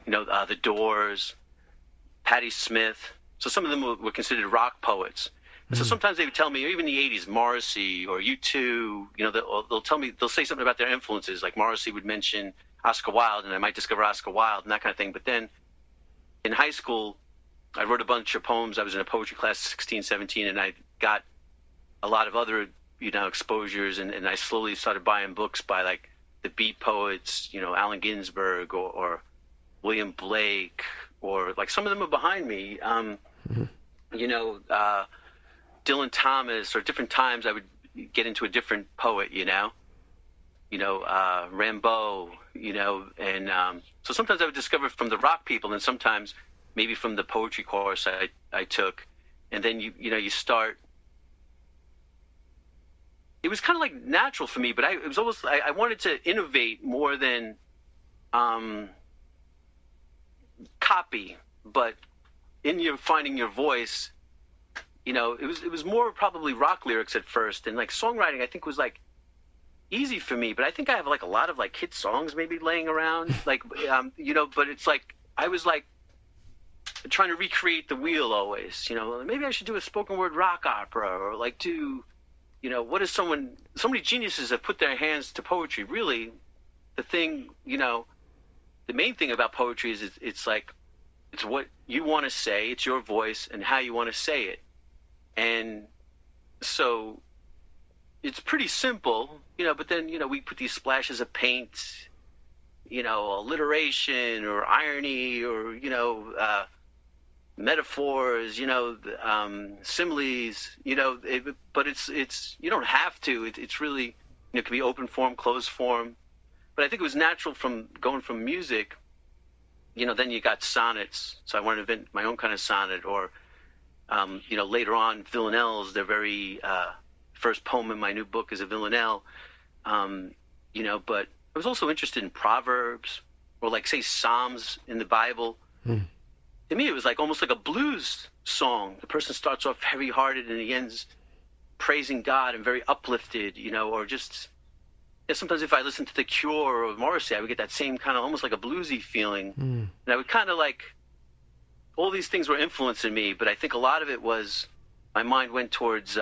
The Doors, Patti Smith. So some of them were considered rock poets. So sometimes they would tell me, or even in the 80s, Morrissey or U2, they'll tell me, they'll say something about their influences. Like Morrissey would mention Oscar Wilde, and I might discover Oscar Wilde and that kind of thing. But then in high school, I wrote a bunch of poems. I was in a poetry class 16, 17, and I got a lot of other, exposures. And I slowly started buying books by like the beat poets, Allen Ginsberg or William Blake, or like some of them are behind me. Dylan Thomas, or different times I would get into a different poet, Rimbaud, and so sometimes I would discover from the rock people, and sometimes maybe from the poetry course I took, and then you start. It was kind of like natural for me, but it was almost I wanted to innovate more than copy, but in your finding your voice. It was more probably rock lyrics at first, and like songwriting I think was like easy for me, but I think I have like a lot of like hit songs maybe laying around, like but it's like I was like trying to recreate the wheel always, maybe I should do a spoken word rock opera, or like do what is so many geniuses have put their hands to poetry. Really the thing, the main thing about poetry is it's like it's what you want to say, it's your voice and how you want to say it. And so it's pretty simple, but then, we put these splashes of paint, alliteration or irony or, metaphors, similes, but it's, you don't have to, it's really, it can be open form, closed form. But I think it was natural from going from music, then you got sonnets. So I wanted to invent my own kind of sonnet, or, later on, villanelles, their very first poem in my new book is a villanelle, but I was also interested in proverbs, or like, say, Psalms in the Bible. To me, it was like almost like a blues song. The person starts off heavy-hearted and he ends praising God and very uplifted, or just, sometimes if I listen to The Cure or Morrissey, I would get that same kind of almost like a bluesy feeling. And I would kind of like, all these things were influencing me, but I think a lot of it was my mind went towards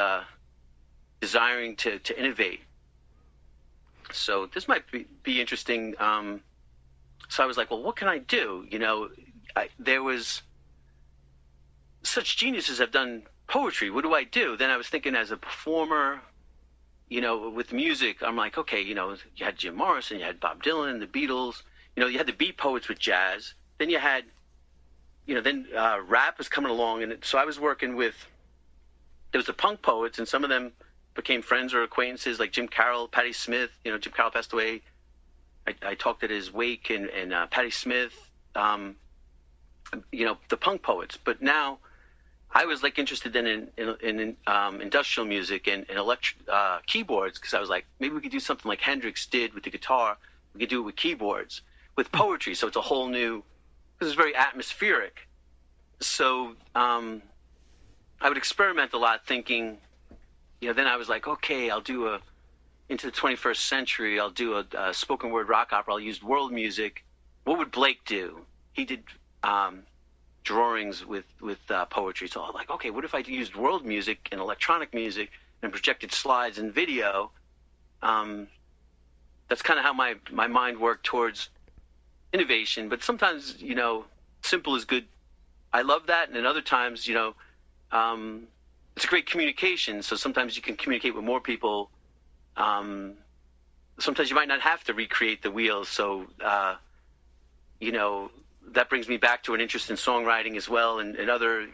desiring to innovate. So this might be interesting. So I was like, well, what can I do? There was such geniuses have done poetry. What do I do? Then I was thinking as a performer, with music, I'm like, okay, you had Jim Morrison, you had Bob Dylan, the Beatles, you had the beat poets with jazz. Then you had then rap was coming along, and so I was working with, there was the punk poets, and some of them became friends or acquaintances, like Jim Carroll, Patti Smith. Jim Carroll passed away. I talked at his wake, and Patti Smith, the punk poets. But now I was like interested then in industrial music and electric keyboards, because I was like, maybe we could do something like Hendrix did with the guitar. We could do it with keyboards, with poetry. So it's a whole new. This is very atmospheric. So I would experiment a lot, thinking, then I was like, okay, I'll do into the 21st century, I'll do a spoken word rock opera. I'll use world music. What would Blake do? He did drawings with poetry. So I'm like, okay, what if I used world music and electronic music and projected slides and video? That's kind of how my mind worked towards innovation. But sometimes, simple is good. I love that. And then other times, it's a great communication. So sometimes you can communicate with more people. Sometimes you might not have to recreate the wheel. So, that brings me back to an interest in songwriting as well, and other,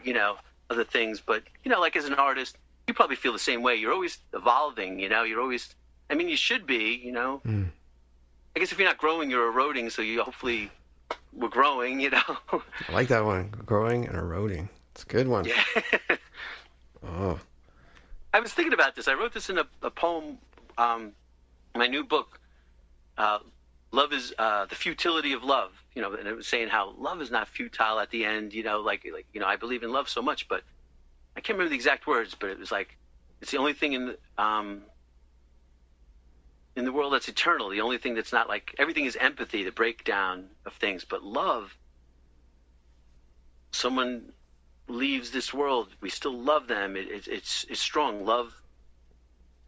other things. But, like as an artist, you probably feel the same way. You're always evolving, you're always, you should be, I guess if you're not growing, you're eroding. So you hopefully we're growing, I like that one, growing and eroding. It's a good one. Yeah. Oh. I was thinking about this. I wrote this in a poem, my new book, Love is the Futility of Love, and it was saying how love is not futile at the end, I believe in love so much, but I can't remember the exact words, but it was like, it's the only thing in the world that's eternal, the only thing that's not like, everything is empathy, the breakdown of things, but love someone leaves this world, we still love them. It's strong. Love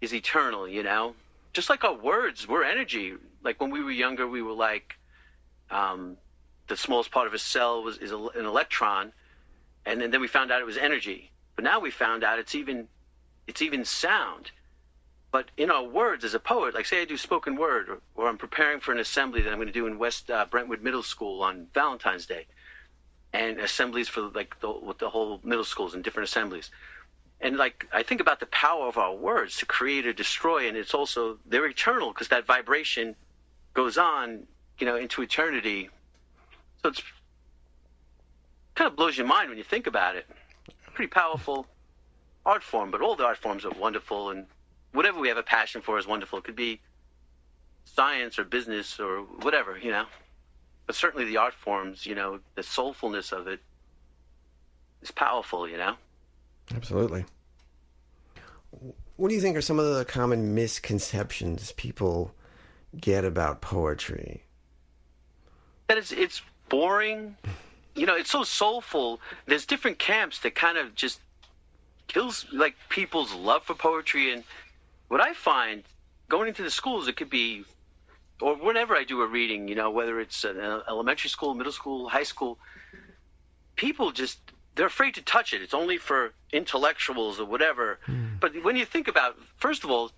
is eternal, you know? Just like our words, we're energy. Like when we were younger, we were like, the smallest part of a cell is an electron, and then we found out it was energy. But now we found out it's even sound. But in our words, as a poet, like say I do spoken word, or I'm preparing for an assembly that I'm going to do in West Brentwood Middle School on Valentine's Day, and assemblies for like the whole middle schools and different assemblies. And like I think about the power of our words to create or destroy, and it's also they're eternal because that vibration goes on, you know, into eternity. So it's kind of blows your mind when you think about it. Pretty powerful art form, but all the art forms are wonderful, and whatever we have a passion for is wonderful. It could be science or business or whatever, you know. But certainly the art forms, you know, the soulfulness of it is powerful, you know. Absolutely. What do you think are some of the common misconceptions people get about poetry? That it's boring. You know, it's so soulful. There's different camps that kind of just kills like people's love for poetry. And what I find going into the schools, it could be, or whenever I do a reading, you know, whether it's an elementary school, middle school, high school, people just, they're afraid to touch it. It's only for intellectuals or whatever. But when you think about, first of all,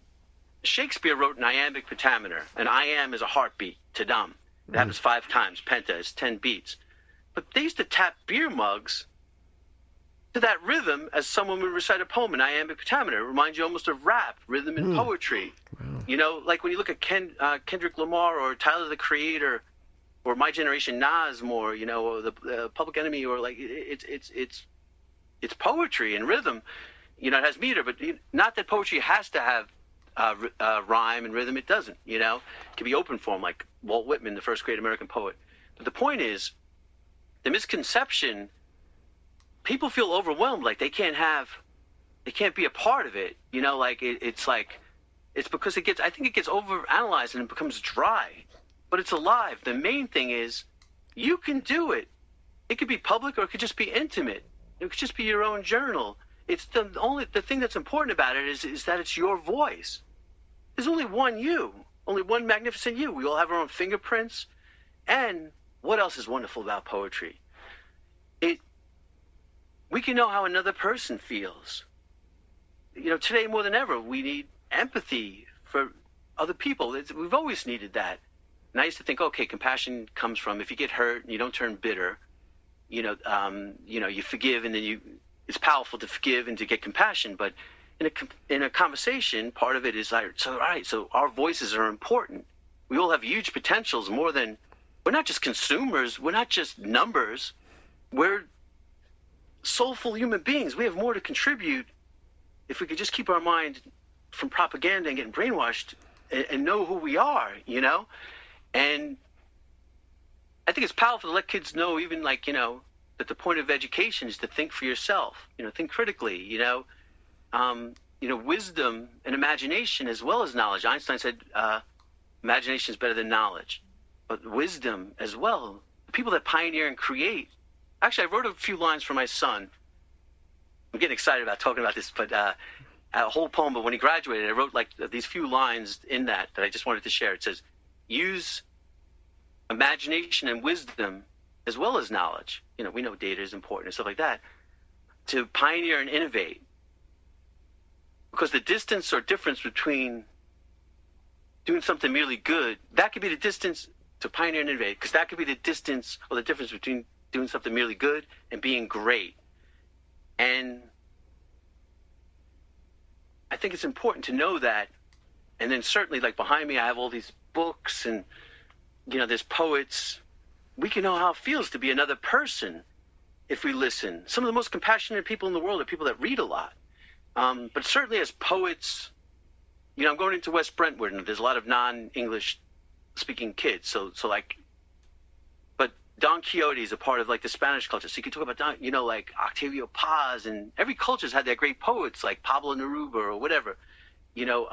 Shakespeare wrote an iambic pentameter, and iamb is a heartbeat, to dum. It happens 5 times. Penta is 10 beats. But they used to tap beer mugs to that rhythm as someone would recite a poem in iambic pentameter. It reminds you almost of rap, rhythm, and poetry. Wow. You know, like when you look at Kendrick Lamar or Tyler, the Creator, or My Generation Nas more, you know, or the Public Enemy, or like it's poetry and rhythm. You know, it has meter, but not that poetry has to have rhyme and rhythm. It doesn't, you know. It can be open form, like Walt Whitman, the first great American poet. But the point is, the misconception, people feel overwhelmed, like they can't be a part of it, you know, like it's because I think it gets overanalyzed and it becomes dry, but it's alive. The main thing is you can do it. It could be public or it could just be intimate. It could just be your own journal. It's the thing that's important about it is that it's your voice. There's only one you, only one magnificent you. We all have our own fingerprints. And what else is wonderful about poetry? We can know how another person feels. You know, today more than ever, we need empathy for other people. We've always needed that. And I used to think, okay, compassion comes from if you get hurt and you don't turn bitter, you know, you forgive, and then it's powerful to forgive and to get compassion. But in a conversation, part of it is like, so all right, so our voices are important. We all have huge potentials. We're not just consumers. We're not just numbers. We're soulful human beings. We have more to contribute if we could just keep our mind from propaganda and getting brainwashed and know who we are, you know? And I think it's powerful to let kids know, even like, you know, that the point of education is to think for yourself, you know, think critically, you know, wisdom and imagination as well as knowledge. Einstein said, imagination is better than knowledge, but wisdom as well. The people that pioneer and create. Actually, I wrote a few lines for my son. I'm getting excited about talking about this, but a whole poem. But when he graduated, I wrote like these few lines in that I just wanted to share. It says, use imagination and wisdom as well as knowledge. You know, we know data is important and stuff like that, to pioneer and innovate. Because the distance or difference between doing something merely good, that could be the distance to pioneer and innovate, because that could be the distance or the difference between doing something merely good and being great. And I think it's important to know that. And then certainly, like behind me, I have all these books and, you know, there's poets. We can know how it feels to be another person if we listen. Some of the most compassionate people in the world are people that read a lot. But certainly as poets, you know, I'm going into West Brentwood and there's a lot of non-English speaking kids. So like, but Don Quixote is a part of like the Spanish culture. So you can talk about you know, like Octavio Paz, and every culture's had their great poets like Pablo Neruda or whatever. You know,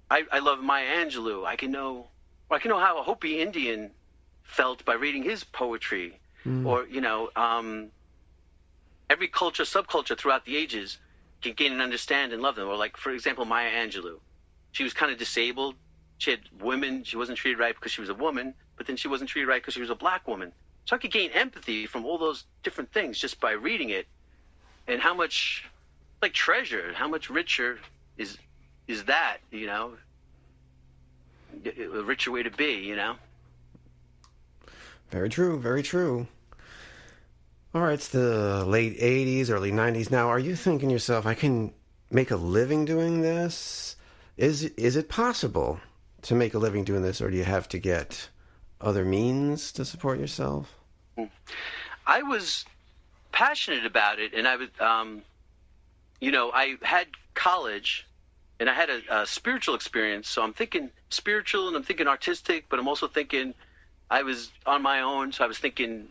I love Maya Angelou. I can know how a Hopi Indian felt by reading his poetry. or, every culture, subculture throughout the ages can gain and understand and love them. Or like, for example, Maya Angelou. She was kind of disabled. She had women. She wasn't treated right because she was a woman, but then she wasn't treated right because she was a black woman. So I could gain empathy from all those different things just by reading it. And how much, like, treasure, how much richer is that, a richer way to be, Very true, very true. All right, it's the late 80s, early 90s. Now, are you thinking to yourself, I can make a living doing this? Is it possible to make a living doing this, or do you have to get other means to support yourself? I was passionate about it, and I was, I had college, and I had a spiritual experience. So I'm thinking spiritual, and I'm thinking artistic, but I'm also thinking I was on my own. So I was thinking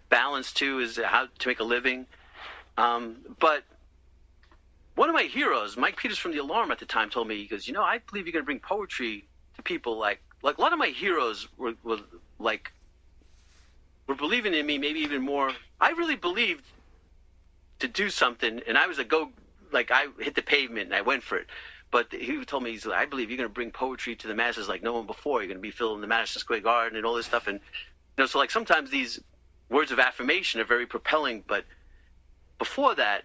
balance too, is how to make a living. But one of my heroes, Mike Peters from The Alarm at the time, told me, he goes, I believe you're going to bring poetry to people. Like a lot of my heroes were believing in me, maybe even more. I really believed to do something, and I was I hit the pavement and I went for it. But he told me, I believe you're going to bring poetry to the masses like no one before. You're going to be filling the Madison Square Garden and all this stuff. And, so like sometimes these words of affirmation are very propelling. But before that,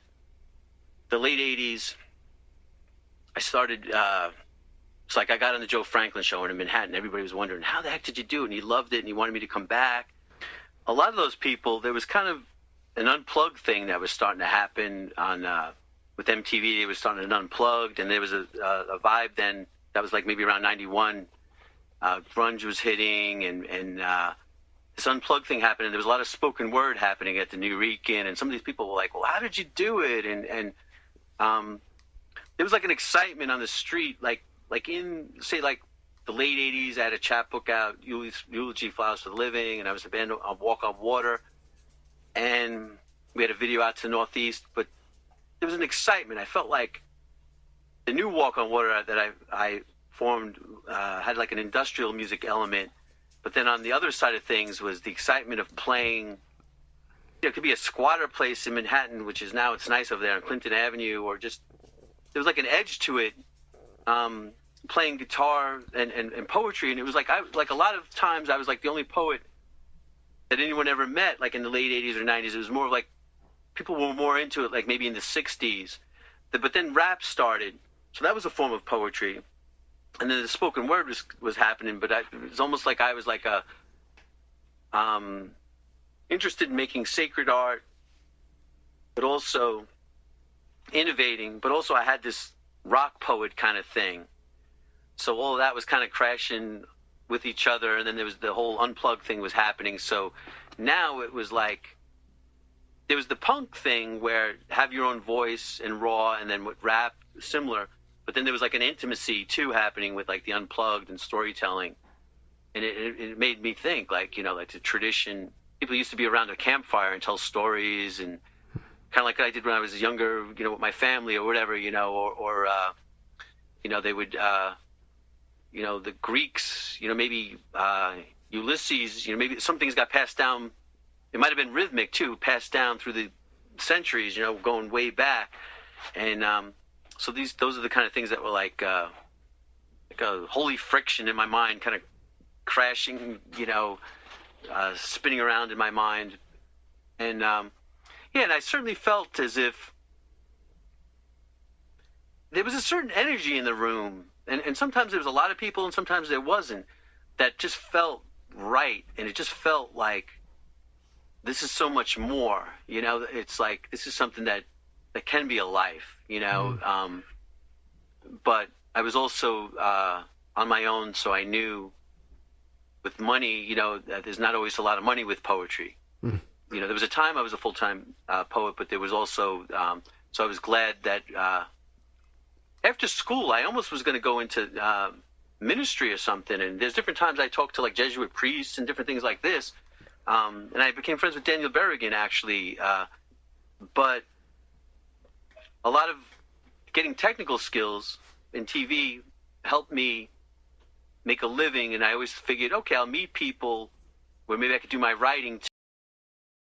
the late 80s, I started, it's like I got on the Joe Franklin show in Manhattan. Everybody was wondering, how the heck did you do it? And he loved it, and he wanted me to come back. A lot of those people, there was kind of an unplugged thing that was starting to happen on with MTV. It was starting to unplugged, and there was a vibe then that was like maybe around 91. Grunge was hitting, and this unplugged thing happened, and there was a lot of spoken word happening at the New Rican, and some of these people were like, well, how did you do it? And there was like an excitement on the street, like in, say, like the late 80s. I had a chapbook out, Eulogy Flowers for the Living, and I was a band on Walk on Water, and we had a video out to the Northeast. But there was an excitement. I felt like the new Walk on Water that I formed had like an industrial music element, but then on the other side of things was the excitement of playing. It could be a squatter place in Manhattan, which is now, it's nice over there on Clinton Avenue, or just there was like an edge to it. Playing guitar and poetry, and it was like a lot of times I was like the only poet that anyone ever met, like in the late 80s or 90s. It was more like people were more into it, like maybe in the 60s. But then rap started, so that was a form of poetry, and then the spoken word was happening. But it was almost like I was like interested in making sacred art, but also innovating. But also I had this rock poet kind of thing. So all of that was kind of crashing with each other, and then there was the whole unplugged thing was happening. So now it was like there was the punk thing where have your own voice and raw, and then with rap similar. But then there was like an intimacy too happening with like the unplugged and storytelling, and it made me think like like the tradition. People used to be around a campfire and tell stories, and kind of like I did when I was younger, with my family or whatever, or they would. The Greeks, maybe Ulysses, maybe some things got passed down. It might have been rhythmic too, passed down through the centuries, going way back. And so those are the kind of things that were like a holy friction in my mind, kind of crashing, spinning around in my mind. And and I certainly felt as if there was a certain energy in the room. And sometimes there was a lot of people, and sometimes there wasn't, that just felt right. And it just felt like this is so much more, it's like this is something that can be a life, but I was also on my own, so I knew with money, that there's not always a lot of money with poetry. There was a time I was a full-time poet, but there was also, so I was glad that after school, I almost was going to go into ministry or something. And there's different times I talked to like Jesuit priests and different things like this. And I became friends with Daniel Berrigan, actually. But a lot of getting technical skills in TV helped me make a living. And I always figured, okay, I'll meet people where maybe I could do my writing